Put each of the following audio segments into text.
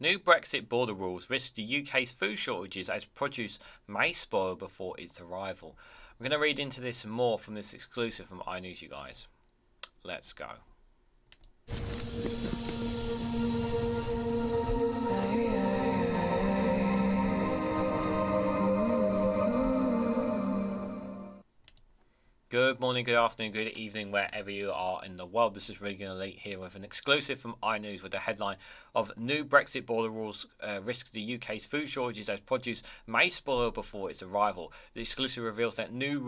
New Brexit border rules risk the UK's food shortages as produce may spoil before its arrival. We're going to read into this more from this exclusive from iNews, you guys. Let's go. Good morning, good afternoon, good evening, wherever you are in the world. This is Reganelite here with an exclusive from iNews with the headline of New Brexit border rules risk the UK's food shortages as produce may spoil before its arrival. The exclusive reveals that new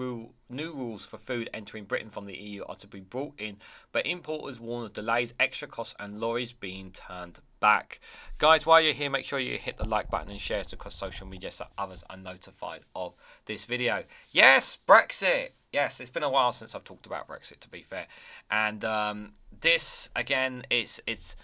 rules for food entering Britain from the EU are to be brought in, but importers warn of delays, extra costs and lorries being turned back. Guys, while you're here, make sure you hit the like button and share it across social media so others are notified of this video. Yes, Brexit! Yes, it's been a while since I've talked about Brexit, to be fair. And this, again, it's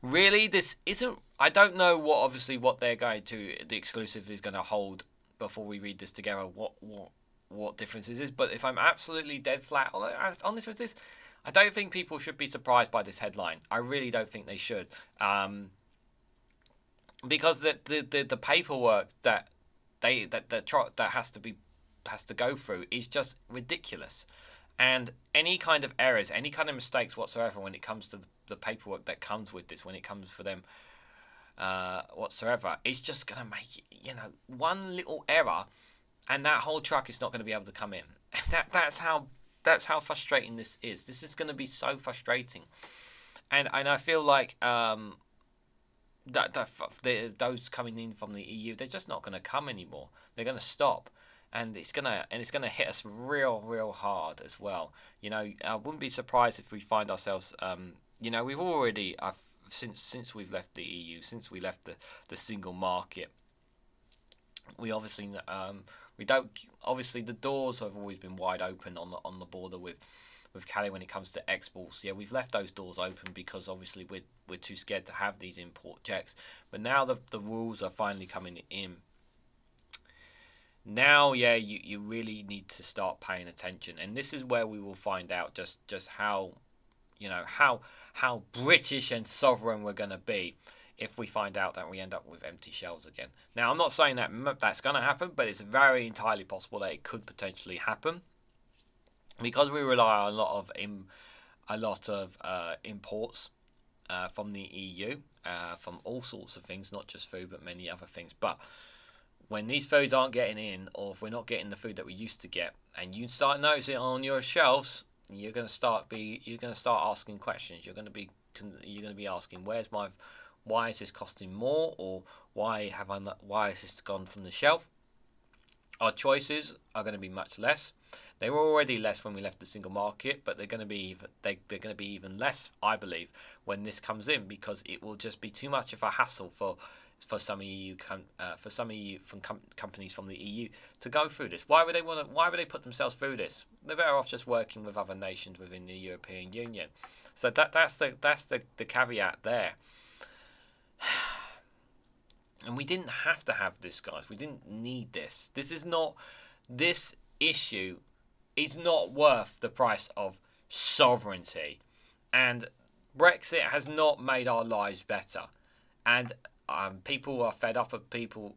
really, this isn't, I don't know what they're going to, the exclusive is going to hold before we read this together, what differences is. But if I'm absolutely dead flat honest with this, I don't think people should be surprised by this headline. I really don't think they should. Because the paperwork that has to go through is just ridiculous, and any kind of errors, any kind of mistakes whatsoever when it comes to the paperwork that comes with this, when it comes for them whatsoever, it's just going to make it, one little error and that whole truck is not going to be able to come in. That's how frustrating this is. This is going to be so frustrating, and I feel like those coming in from the EU, they're just not going to come anymore. They're going to stop. And it's gonna hit us real hard as well. I wouldn't be surprised if we find ourselves. We've already since we've left the EU, since we left the single market. We obviously we don't obviously the doors have always been wide open on the border with Cali when it comes to exports. Yeah, we've left those doors open because obviously we're too scared to have these import checks. But now the rules are finally coming in. Now, yeah, you really need to start paying attention, and this is where we will find out just how, how British and sovereign we're going to be if we find out that we end up with empty shelves again. Now, I'm not saying that that's going to happen, but it's very entirely possible that it could potentially happen because we rely on a lot of imports from the EU, from all sorts of things, not just food, but many other things, but when these foods aren't getting in, or if we're not getting the food that we used to get, and you start noticing on your shelves, you're going to start asking questions. You're going to be asking, why is this costing more, or why is this gone from the shelf? Our choices are going to be much less. They were already less when we left the single market, but they're going to be even less, I believe, when this comes in, because it will just be too much of a hassle for some companies from the EU to go through this. Why would they put themselves through this? They're better off just working with other nations within the European Union. So that's the caveat there. And we didn't have to have this, guys. We didn't need this. This issue is not worth the price of sovereignty. And Brexit has not made our lives better. And people are fed up of people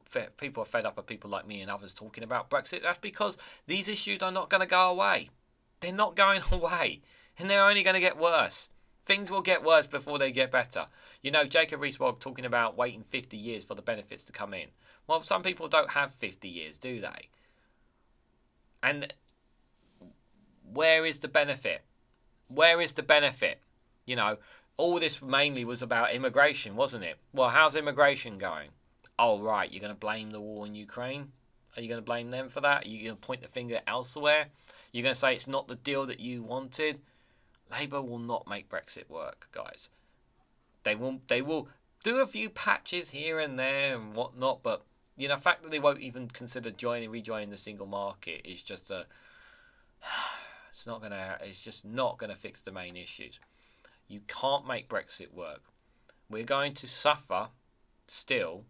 are fed up of people like me and others talking about Brexit. That's because these issues are not going to go away. They're not going away, and they're only going to get worse. Things will get worse before they get better. Jacob Rees-Mogg talking about waiting 50 years for the benefits to come in. Well, some people don't have 50 years, do they? And where is the benefit? Where is the benefit? All this mainly was about immigration, wasn't it? Well, how's immigration going? Oh, right, you're going to blame the war in Ukraine? Are you going to blame them for that? Are you going to point the finger elsewhere? You're going to say it's not the deal that you wanted? Labour will not make Brexit work, guys. They will do a few patches here and there and whatnot, but the fact that they won't even consider rejoining the single market is just it's just not gonna fix the main issues. You can't make Brexit work. We're going to suffer still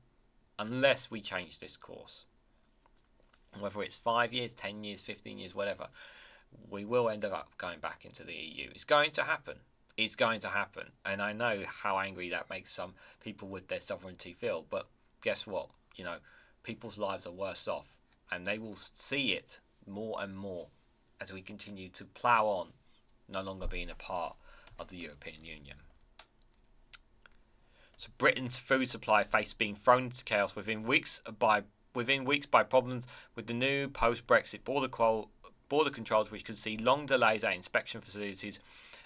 unless we change this course. Whether it's 5 years, 10 years, 15 years, whatever, we will end up going back into the EU. It's going to happen. It's going to happen, and I know how angry that makes some people with their sovereignty feel. But guess what? People's lives are worse off, and they will see it more and more as we continue to plough on, no longer being a part of the European Union. So Britain's food supply faced being thrown into chaos within weeks by problems with the new post-Brexit border controls, which could see long delays at inspection facilities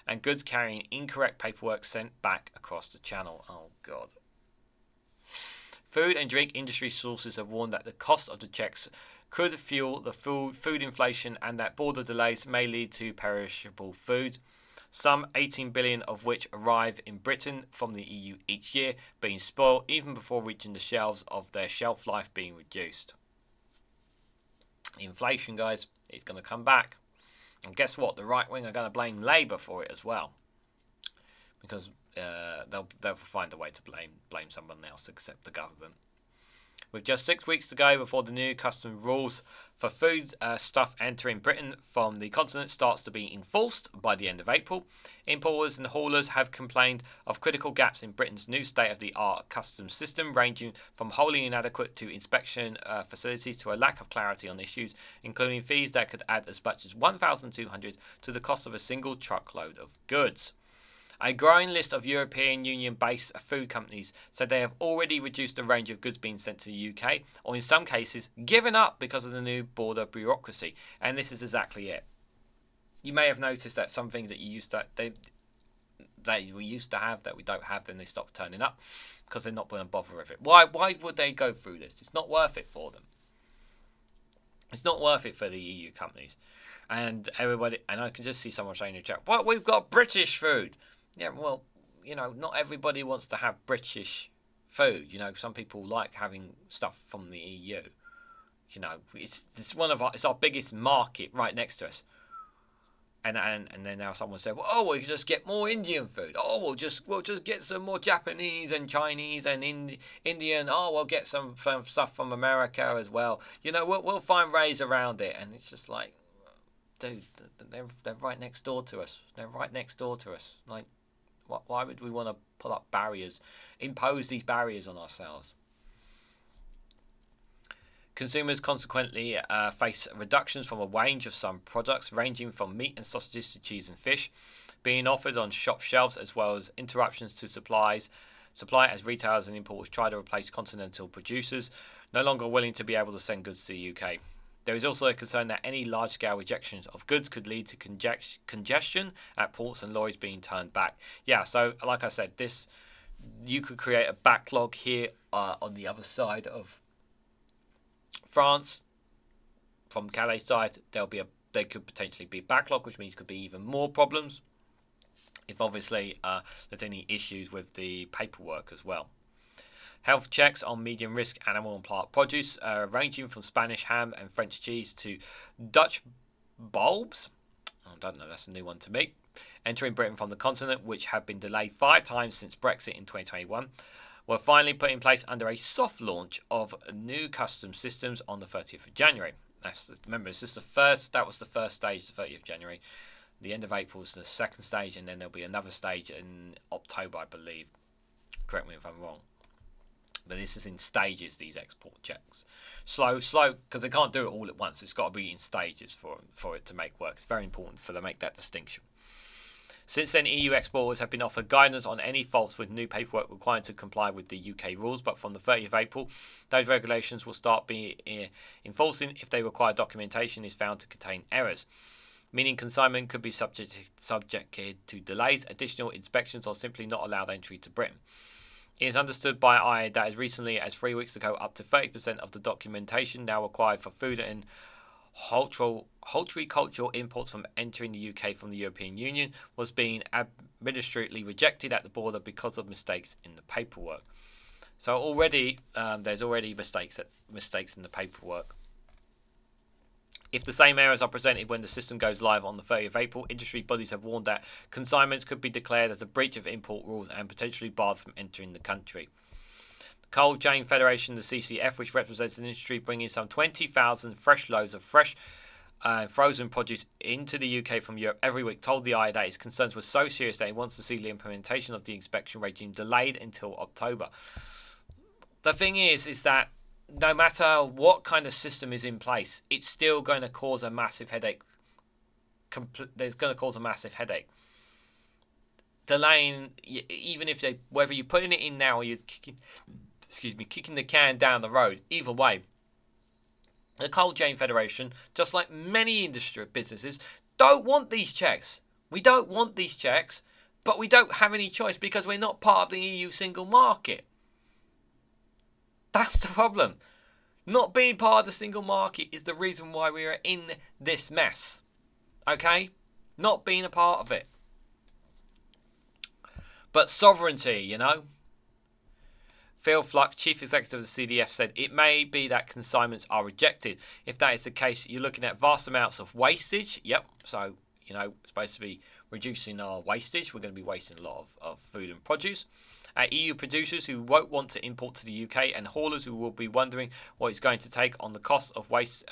and goods carrying incorrect paperwork sent back across the channel. Oh God. Food and drink industry sources have warned that the cost of the checks could fuel the food inflation and that border delays may lead to perishable food, some 18 billion of which arrive in Britain from the EU each year, being spoiled even before reaching the shelves, of their shelf life being reduced. Inflation, guys, is going to come back. And guess what? The right wing are going to blame Labour for it as well, because they'll find a way to blame someone else except the government. With just 6 weeks to go before the new custom rules for food stuff entering Britain from the continent starts to be enforced by the end of April, importers and haulers have complained of critical gaps in Britain's new state-of-the-art customs system, ranging from wholly inadequate to inspection facilities to a lack of clarity on issues, including fees that could add as much as $1,200 to the cost of a single truckload of goods. A growing list of European Union-based food companies said they have already reduced the range of goods being sent to the UK, or in some cases, given up because of the new border bureaucracy. And this is exactly it. You may have noticed that some things that we used to have that we don't have, then they stop turning up because they're not going to bother with it. Why would they go through this? It's not worth it for them. It's not worth it for the EU companies. And everybody, and I can just see someone saying in the chat, well, we've got British food. Yeah, well, not everybody wants to have British food. Some people like having stuff from the EU. It's our biggest market right next to us. And then now someone said, well, we can just get more Indian food. We'll just get some more Japanese and Chinese and Indian. We'll get some stuff from America as well. We'll find ways around it. And it's just like, dude, they're right next door to us. Like, why would we want to put up barriers, impose these barriers on ourselves? Consumers consequently face reductions from a range of some products, ranging from meat and sausages to cheese and fish, being offered on shop shelves, as well as interruptions to supply as retailers and importers try to replace continental producers, no longer willing to be able to send goods to the UK. There is also a concern that any large-scale rejections of goods could lead to congestion at ports and lorries being turned back. Yeah, so like I said, you could create a backlog here on the other side of France. From Calais side, there could potentially be a backlog, which means could be even more problems if obviously there's any issues with the paperwork as well. Health checks on medium risk animal and plant produce, ranging from Spanish ham and French cheese to Dutch bulbs. I don't know, that's a new one to me. Entering Britain from the continent, which have been delayed 5 times since Brexit in 2021, were finally put in place under a soft launch of new customs systems on the 30th of January. Remember, that was the first stage, the 30th of January. The end of April is the second stage, and then there'll be another stage in October, I believe. Correct me if I'm wrong. But this is in stages, these export checks. Slow, because they can't do it all at once. It's got to be in stages for it to make work. It's very important for them to make that distinction. Since then, EU exporters have been offered guidance on any faults with new paperwork required to comply with the UK rules, but from the 30th of April, those regulations will start being enforced if they require documentation is found to contain errors, meaning consignment could be subjected to delays, additional inspections, or simply not allowed entry to Britain. It is understood by I that as recently as 3 weeks ago, up to 30% of the documentation now required for food and horticultural imports from entering the UK from the European Union was being administratively rejected at the border because of mistakes in the paperwork. So already there's already mistakes in the paperwork. If the same errors are presented when the system goes live on the 30th of April, industry bodies have warned that consignments could be declared as a breach of import rules and potentially barred from entering the country. The Cold Chain Federation, the CCF, which represents an industry bringing some 20,000 fresh loads of fresh frozen produce into the UK from Europe every week told the IA that his concerns were so serious that he wants to see the implementation of the inspection regime delayed until October. The thing is that no matter what kind of system is in place, it's still going to cause a massive headache. It's going to cause a massive headache. Delaying, even if whether you're putting it in now or you're kicking the can down the road, either way, the Cold Chain Federation, just like many industry businesses, don't want these checks. We don't want these checks, but we don't have any choice because we're not part of the EU single market. That's the problem. Not being part of the single market is the reason why we are in this mess. Okay? Not being a part of it. But sovereignty, Phil Fluck, Chief Executive of the CDF, said it may be that consignments are rejected. If that is the case, you're looking at vast amounts of wastage. Yep, so, supposed to be reducing our wastage. We're going to be wasting a lot of food and produce. EU producers who won't want to import to the UK, and haulers who will be wondering what it's going to take on the cost of waste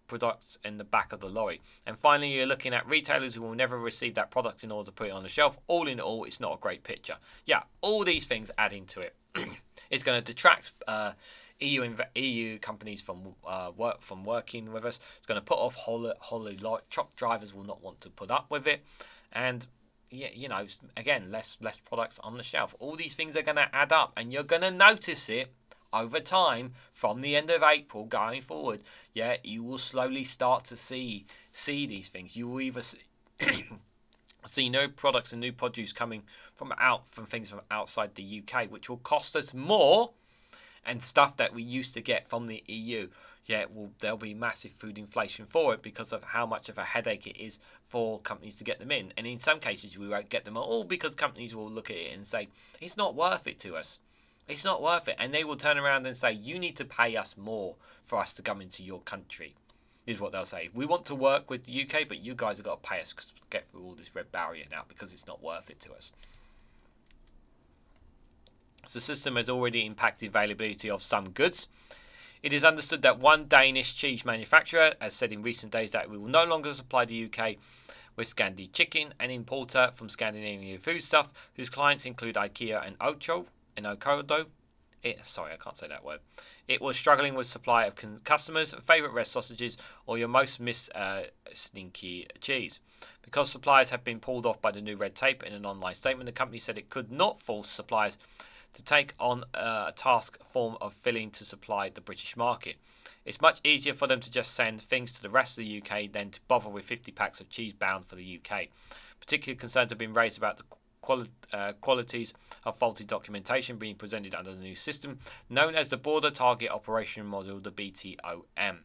products in the back of the lorry. And finally, you're looking at retailers who will never receive that product in order to put it on the shelf. All in all, it's not a great picture. Yeah, all these things add into it. It's going to detract EU companies from working with us. It's going to put off haulier truck drivers will not want to put up with it, and again, less products on the shelf. All these things are going to add up, and you're going to notice it over time from the end of April going forward. Yeah, you will slowly start to see these things. You will either see new products and new produce coming from things from outside the UK, which will cost us more, and stuff that we used to get from the EU. Yeah, there'll be massive food inflation for it because of how much of a headache it is for companies to get them in. And in some cases, we won't get them at all because companies will look at it and say, it's not worth it to us. It's not worth it. And they will turn around and say, you need to pay us more for us to come into your country. Is what they'll say. We want to work with the UK, but you guys have got to pay us to get through all this red barrier now because it's not worth it to us. The system has already impacted availability of some goods. It is understood that one Danish cheese manufacturer has said in recent days that we will no longer supply the UK with Scandi chicken, an importer from Scandinavian foodstuff, whose clients include IKEA and Ocado. Sorry, I can't say that word. It was struggling with supply of customers' favourite rest sausages or your most missed stinky cheese. Because suppliers have been pulled off by the new red tape, in an online statement, the company said it could not force suppliers to take on a task form of filling to supply the British market. It's much easier for them to just send things to the rest of the UK than to bother with 50 packs of cheese bound for the UK. Particular concerns have been raised about the qualities of faulty documentation being presented under the new system, known as the Border Target Operation Model, the BTOM.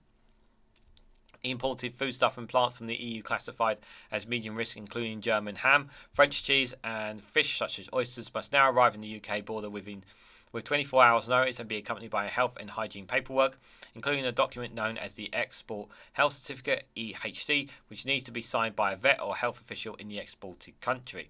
Imported foodstuff and plants from the EU classified as medium risk, including German ham, French cheese, and fish such as oysters, must now arrive in the UK border with 24 hours notice and be accompanied by a health and hygiene paperwork, including a document known as the Export Health Certificate, EHC, which needs to be signed by a vet or health official in the exported country.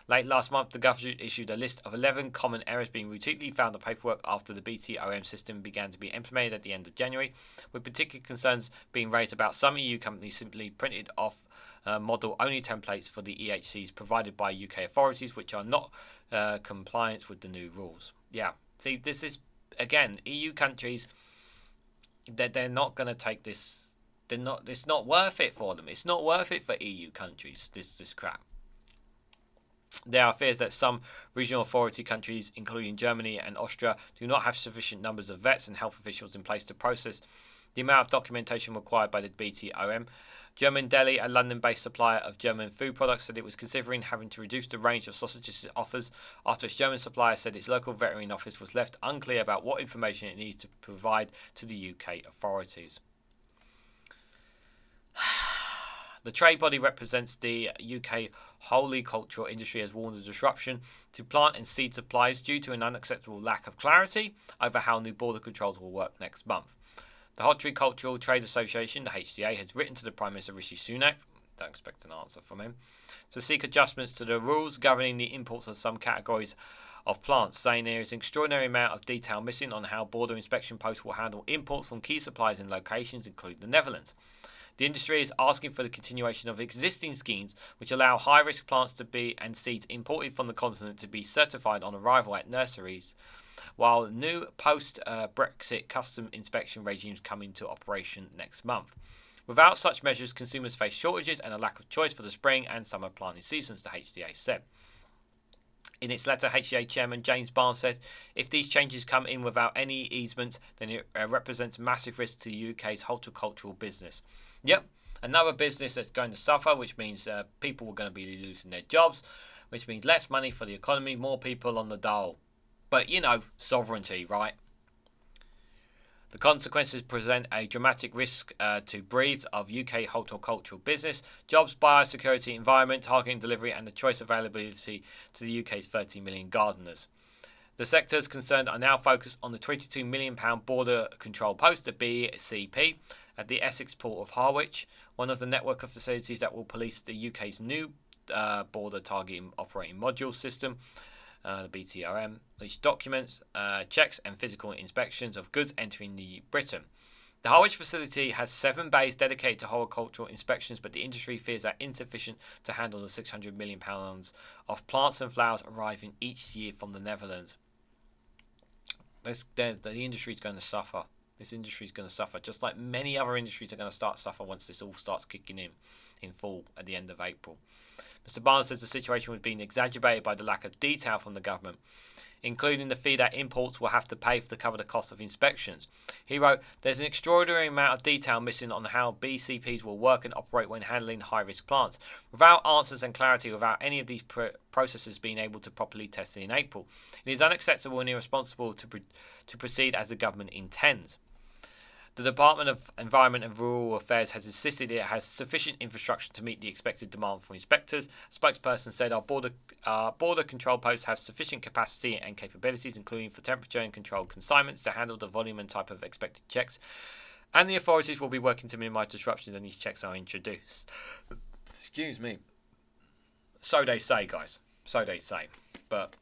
Late last month, the government issued a list of 11 common errors being routinely found on paperwork after the BTOM system began to be implemented at the end of January, with particular concerns being raised about some EU companies simply printed off model-only templates for the EHCs provided by UK authorities, which are not compliant with the new rules. Yeah, see, this is, again, EU countries, they're not going to take this. It's not worth it for them. It's not worth it for EU countries, this crap. There are fears that some regional authority countries, including Germany and Austria, do not have sufficient numbers of vets and health officials in place to process the amount of documentation required by the BTOM. German Deli, a London-based supplier of German food products, said it was considering having to reduce the range of sausages it offers after its German supplier said its local veterinary office was left unclear about what information it needs to provide to the UK authorities. The trade body represents the UK horticultural industry has warned of disruption to plant and seed supplies due to an unacceptable lack of clarity over how new border controls will work next month. The Horticultural Trade Association, the HTA, has written to the Prime Minister Rishi Sunak, don't expect an answer from him, to seek adjustments to the rules governing the imports of some categories of plants, saying there is an extraordinary amount of detail missing on how border inspection posts will handle imports from key suppliers in locations including the Netherlands. The industry is asking for the continuation of existing schemes which allow high-risk plants to be and seeds imported from the continent to be certified on arrival at nurseries, while new post-Brexit custom inspection regimes come into operation next month. Without such measures, consumers face shortages and a lack of choice for the spring and summer planting seasons, the HDA said. In its letter, HDA Chairman James Barnes said, if these changes come in without any easements, then it represents massive risk to the UK's horticultural business. Yep, another business that's going to suffer, which means people are going to be losing their jobs, which means less money for the economy, more people on the dole. But, sovereignty, right? The consequences present a dramatic risk to breathe of UK horticultural business, jobs, biosecurity, environment, targeting delivery and the choice availability to the UK's 30 million gardeners. The sectors concerned are now focused on the £22 million border control post, the BCP, at the Essex port of Harwich, one of the network of facilities that will police the UK's new border targeting operating module system, the BTRM, which documents checks and physical inspections of goods entering Britain. The Harwich facility has 7 bays dedicated to horticultural inspections, but the industry fears are insufficient to handle the £600 million of plants and flowers arriving each year from the Netherlands. The industry is going to suffer. This industry is going to suffer, just like many other industries are going to start to suffer once this all starts kicking in full at the end of April. Mr. Barnes says the situation was being exacerbated by the lack of detail from the government, including the fee that imports will have to pay to cover the cost of inspections. He wrote, there's an extraordinary amount of detail missing on how BCPs will work and operate when handling high-risk plants. Without answers and clarity, without any of these processes being able to properly test it in April, it is unacceptable and irresponsible to proceed as the government intends. The Department of Environment and Rural Affairs has insisted it has sufficient infrastructure to meet the expected demand from inspectors. A spokesperson said our border control posts have sufficient capacity and capabilities, including for temperature and controlled consignments, to handle the volume and type of expected checks, and the authorities will be working to minimise disruption when these checks are introduced. Excuse me. So they say, guys. So they say. But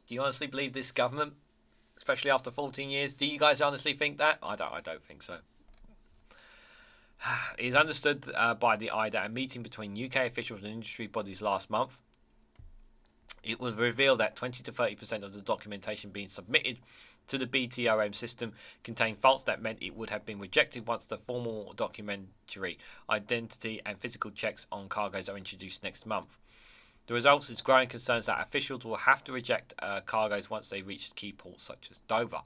do you honestly believe this government? Especially after 14 years. Do you guys honestly think that? I don't think so. It is understood by the eye that a meeting between UK officials and industry bodies last month, it was revealed that 20 to 30% of the documentation being submitted to the BTRM system contained faults that meant it would have been rejected once the formal documentary identity and physical checks on cargoes are introduced next month. The result is growing concerns that officials will have to reject cargoes once they reach key ports such as Dover.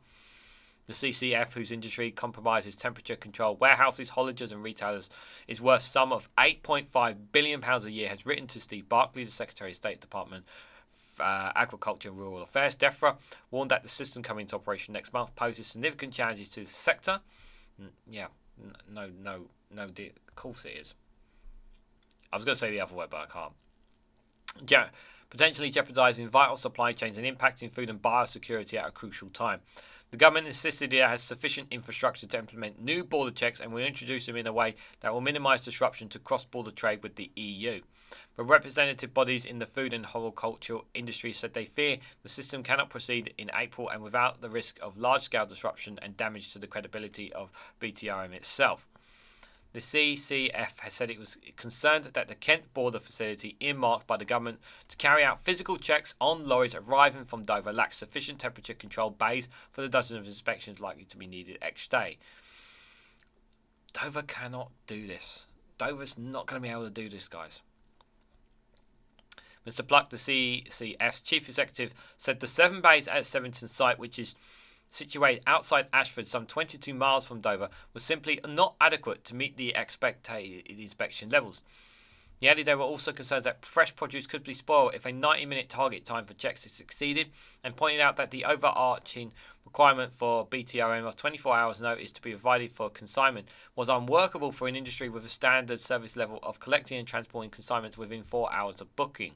The CCF, whose industry compromises temperature-controlled warehouses, hauliers and retailers, is worth some of £8.5 billion a year, has written to Steve Barclay, the Secretary of State Department Agriculture and Rural Affairs. DEFRA warned that the system coming into operation next month poses significant challenges to the sector. Of course it is. I was going to say the other word, but I can't. Potentially jeopardising vital supply chains and impacting food and biosecurity at a crucial time. The government insisted it has sufficient infrastructure to implement new border checks and will introduce them in a way that will minimise disruption to cross-border trade with the EU. But representative bodies in the food and horticultural industry said they fear the system cannot proceed in April and without the risk of large-scale disruption and damage to the credibility of BTRM itself. The CCF has said it was concerned that the Kent border facility earmarked by the government to carry out physical checks on lorries arriving from Dover lacks sufficient temperature-controlled bays for the dozen of inspections likely to be needed each day. Dover cannot do this. Dover's not going to be able to do this, guys. Mr. Pluck, the CCF's chief executive, said the 7 bays at Sevington site, which is situated outside Ashford, some 22 miles from Dover, was simply not adequate to meet the expected inspection levels. He added there were also concerns that fresh produce could be spoiled if a 90-minute target time for checks is exceeded, and pointed out that the overarching requirement for BTRM of 24 hours notice to be provided for consignment was unworkable for an industry with a standard service level of collecting and transporting consignments within 4 hours of booking.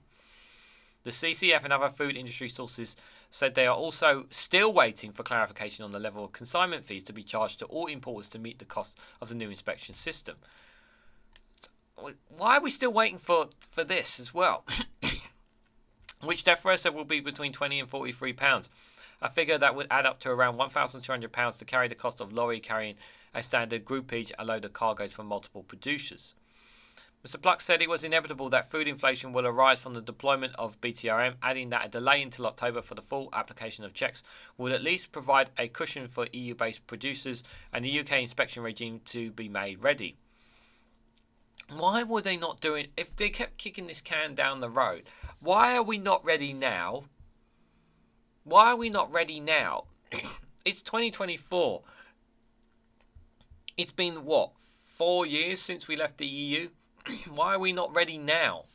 The CCF and other food industry sources said they are also still waiting for clarification on the level of consignment fees to be charged to all importers to meet the cost of the new inspection system. Why are we still waiting for this as well? which Defra said will be between £20 and £43, a figure that would add up to around £1,200 to carry the cost of lorry carrying a standard groupage, a load of cargoes from multiple producers. Mr. Pluck said it was inevitable that food inflation will arise from the deployment of BTRM, adding that a delay until October for the full application of checks would at least provide a cushion for EU-based producers and the UK inspection regime to be made ready. Why were they not doing, if they kept kicking this can down the road, why are we not ready now? Why are we not ready now? It's 2024. It's been, 4 years since we left the EU? Why are we not ready now?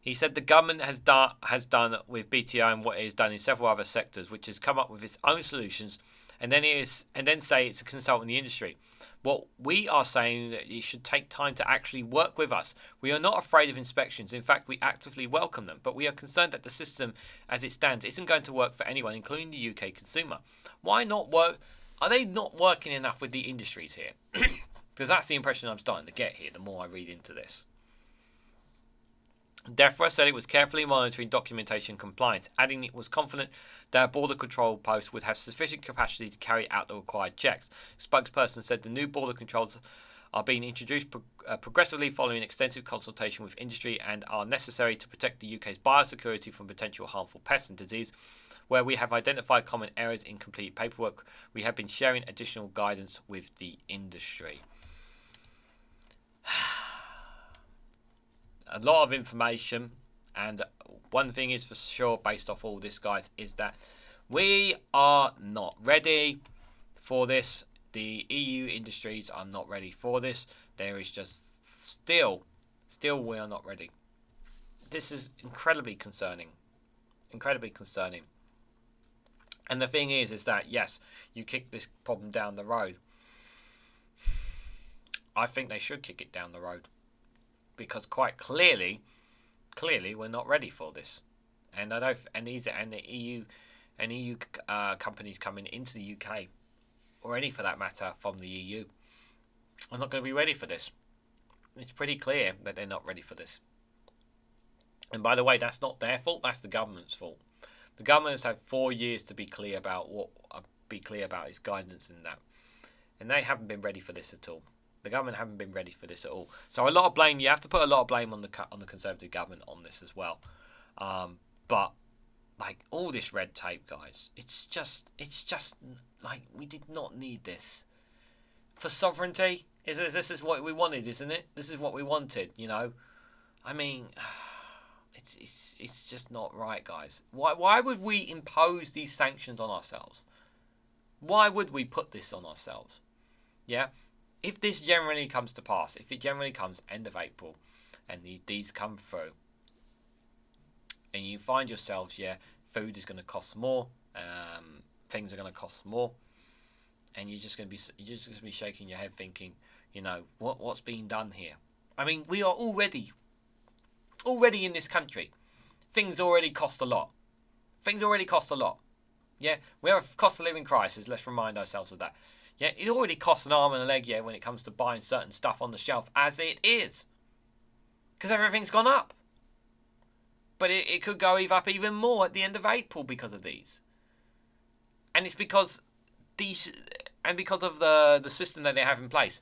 He said the government has done with BTO what it has done in several other sectors, which has come up with its own solutions, and then say it's a consultant in the industry. What we are saying that it should take time to actually work with us. We are not afraid of inspections. In fact, we actively welcome them, but we are concerned that the system as it stands isn't going to work for anyone, including the UK consumer. Why not work? Are they not working enough with the industries here? Because that's the impression I'm starting to get here the more I read into this. DEFRA said it was carefully monitoring documentation compliance, adding it was confident that a border control post would have sufficient capacity to carry out the required checks. A spokesperson said the new border controls are being introduced progressively following extensive consultation with industry and are necessary to protect the UK's biosecurity from potential harmful pests and disease. Where we have identified common errors in complete paperwork, we have been sharing additional guidance with the industry. A lot of information, and one thing is for sure based off all this, guys, is that we are not ready for this. The EU industries are not ready for this. There is just still we are not ready. This is incredibly concerning. And the thing is that yes, you kick this problem down the road. I think they should kick it down the road, because quite clearly we're not ready for this. And I don't, and the EU companies coming into the UK, or any for that matter from the EU, are not going to be ready for this. It's pretty clear that they're not ready for this. And by the way, that's not their fault. That's the government's fault. The government has had 4 years to be clear about its guidance in that, and they haven't been ready for this at all. The government haven't been ready for this at all. So a lot of blame. You have to put a lot of blame on the Conservative government on this as well. But like all this red tape, guys, it's just like we did not need this. For sovereignty, this is what we wanted, isn't it? This is what we wanted, you know. I mean, it's just not right, guys. Why would we impose these sanctions on ourselves? Why would we put this on ourselves? Yeah. If this generally comes to pass, if it generally comes end of April, and these come through, and you find yourselves, food is going to cost more, things are going to cost more, and you're just going to be shaking your head thinking, you know, what's being done here? I mean, we are already in this country. Things already cost a lot. Yeah, we have a cost of living crisis. Let's remind ourselves of that. Yeah, it already costs an arm and a leg, when it comes to buying certain stuff on the shelf, as it is. Because everything's gone up. But it could go up even more at the end of April because of these. And it's because of the system that they have in place.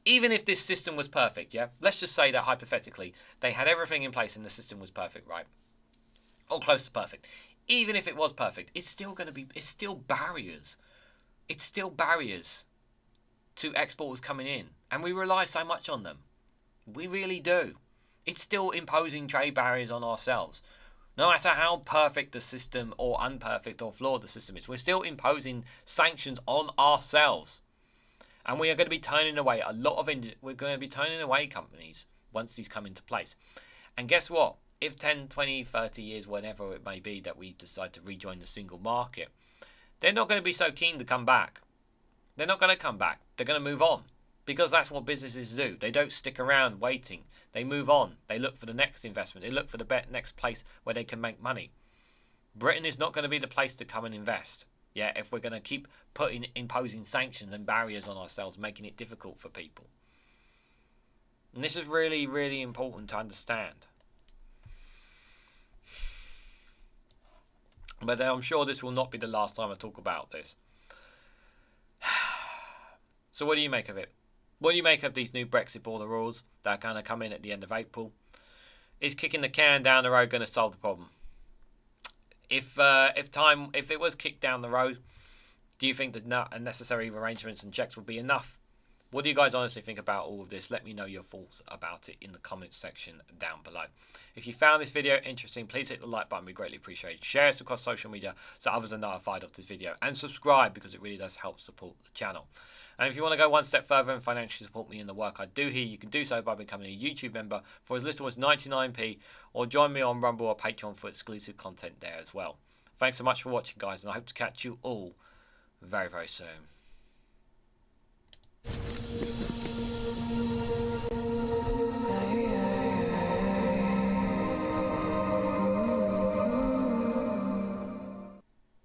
Even if this system was perfect, let's just say that hypothetically they had everything in place and the system was perfect, right? Or close to perfect. Even if it was perfect, it's still barriers. It's still barriers to exporters coming in, and we rely so much on them. We really do. It's still imposing trade barriers on ourselves. No matter how perfect the system or unperfect or flawed the system is, we're still imposing sanctions on ourselves. And we are going to be turning away companies once these come into place. And guess what? If 10, 20, 30 years, whenever it may be, that we decide to rejoin the single market, they're not going to be so keen to come back. They're not going to come back. They're going to move on. Because that's what businesses do. They don't stick around waiting. They move on. They look for the next investment. They look for the next place where they can make money. Britain is not going to be the place to come and invest. If we're going to keep imposing sanctions and barriers on ourselves, making it difficult for people. And this is really, really important to understand. But I'm sure this will not be the last time I talk about this. So what do you make of it? What do you make of these new Brexit border rules that are going to come in at the end of April? Is kicking the can down the road going to solve the problem? If it was kicked down the road, do you think that necessary arrangements and checks will be enough? What do you guys honestly think about all of this? Let me know your thoughts about it in the comments section down below. If you found this video interesting, please hit the like button. We greatly appreciate it. Share it across social media so others are notified of this video. And subscribe because it really does help support the channel. And if you want to go one step further and financially support me in the work I do here, you can do so by becoming a YouTube member for as little as 99p, or join me on Rumble or Patreon for exclusive content there as well. Thanks so much for watching, guys, and I hope to catch you all very, very soon.